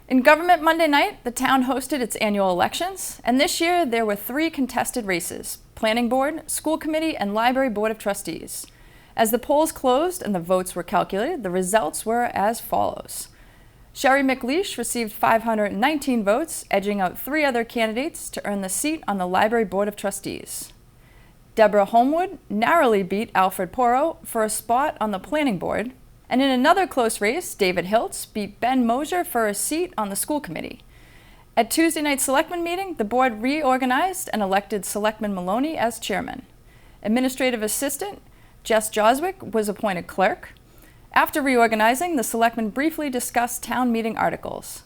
In Government Monday night, the town hosted its annual elections, and this year there were 3 contested races: Planning Board, School Committee, and Library Board of Trustees. As the polls closed and the votes were calculated, the results were as follows. Sherry McLeish received 519 votes, edging out 3 other candidates to earn the seat on the Library Board of Trustees. Deborah Homewood narrowly beat Alfred Porro for a spot on the Planning Board. And in another close race, David Hiltz beat Ben Mosier for a seat on the School Committee. At Tuesday night's Selectmen meeting, the board reorganized and elected Selectman Maloney as chairman. Administrative assistant Jess Joswick was appointed clerk. After reorganizing, the Selectmen briefly discussed town meeting articles.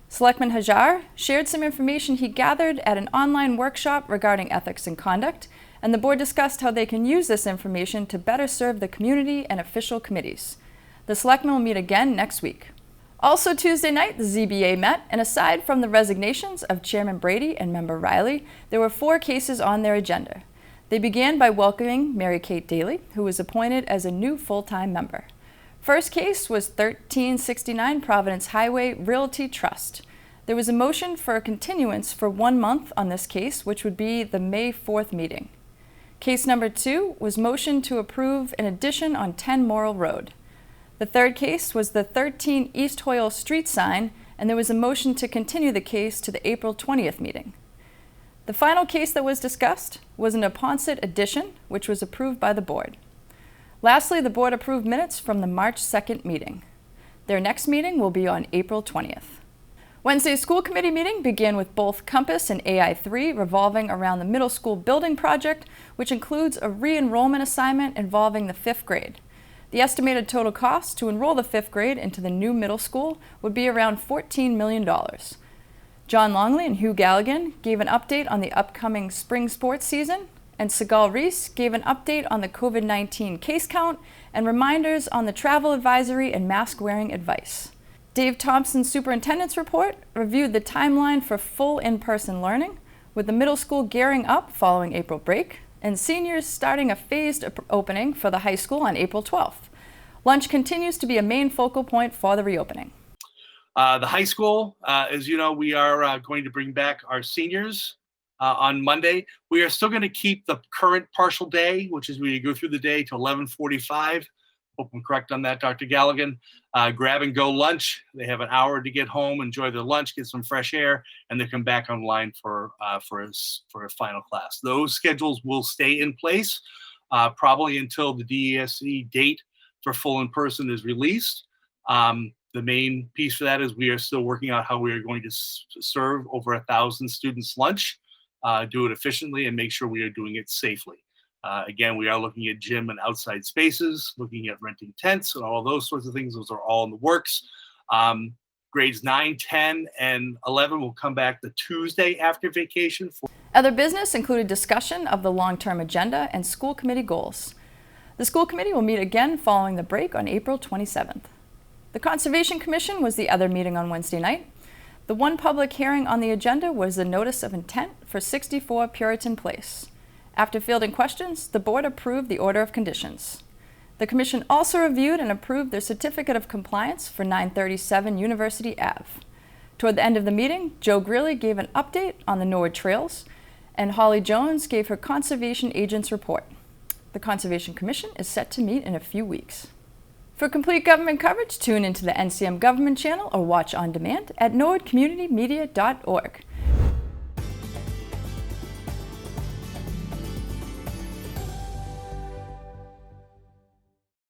Selectman Hajar shared some information he gathered at an online workshop regarding ethics and conduct, and the board discussed how they can use this information to better serve the community and official committees. The Selectmen will meet again next week. Also Tuesday night, the ZBA met, and aside from the resignations of Chairman Brady and Member Riley, there were 4 cases on their agenda. They began by welcoming Mary Kate Daly, who was appointed as a new full-time member. First case was 1369 Providence Highway Realty Trust. There was a motion for a continuance for 1 month on this case, which would be the May 4th meeting. Case number 2 was motion to approve an addition on 10 Morrill Road. The third case was the 13 East Hoyle Street sign, and there was a motion to continue the case to the April 20th meeting. The final case that was discussed was an Neponset addition, which was approved by the board. Lastly, the board approved minutes from the March 2nd meeting. Their next meeting will be on April 20th. Wednesday's school committee meeting began with both Compass and AI3 revolving around the middle school building project, which includes a re-enrollment assignment involving the 5th grade. The estimated total cost to enroll the 5th grade into the new middle school would be around $14 million. John Longley and Hugh Galligan gave an update on the upcoming spring sports season, and Segal Reese gave an update on the COVID-19 case count and reminders on the travel advisory and mask-wearing advice. Dave Thompson's superintendent's report reviewed the timeline for full in-person learning, with the middle school gearing up following April break, and seniors starting a phased opening for the high school on April 12th. Lunch continues to be a main focal point for the reopening. The high school, as you know, we are going to bring back our seniors on Monday. We are still going to keep the current partial day, which is we go through the day to 11:45. Hope I'm correct on that, Dr. Galligan. Grab and go lunch. They have an hour to get home, enjoy their lunch, get some fresh air, and then come back online for a final class. Those schedules will stay in place probably until the DESE date for full in-person is released. The main piece for that is we are still working out how we are going to serve over 1,000 students lunch, do it efficiently, and make sure we are doing it safely. Again, we are looking at gym and outside spaces, looking at renting tents and all those sorts of things. Those are all in the works. Grades 9, 10, and 11 will come back the Tuesday after vacation. Other business included discussion of the long-term agenda and school committee goals. The school committee will meet again following the break on April 27th. The Conservation Commission was the other meeting on Wednesday night. The one public hearing on the agenda was the notice of intent for 64 Puritan Place. After fielding questions, the board approved the order of conditions. The commission also reviewed and approved their certificate of compliance for 937 University Ave. Toward the end of the meeting, Joe Greeley gave an update on the Norwood Trails, and Holly Jones gave her conservation agent's report. The Conservation Commission is set to meet in a few weeks. For complete government coverage, tune into the NCM Government channel or watch on demand at norwoodcommunitymedia.org.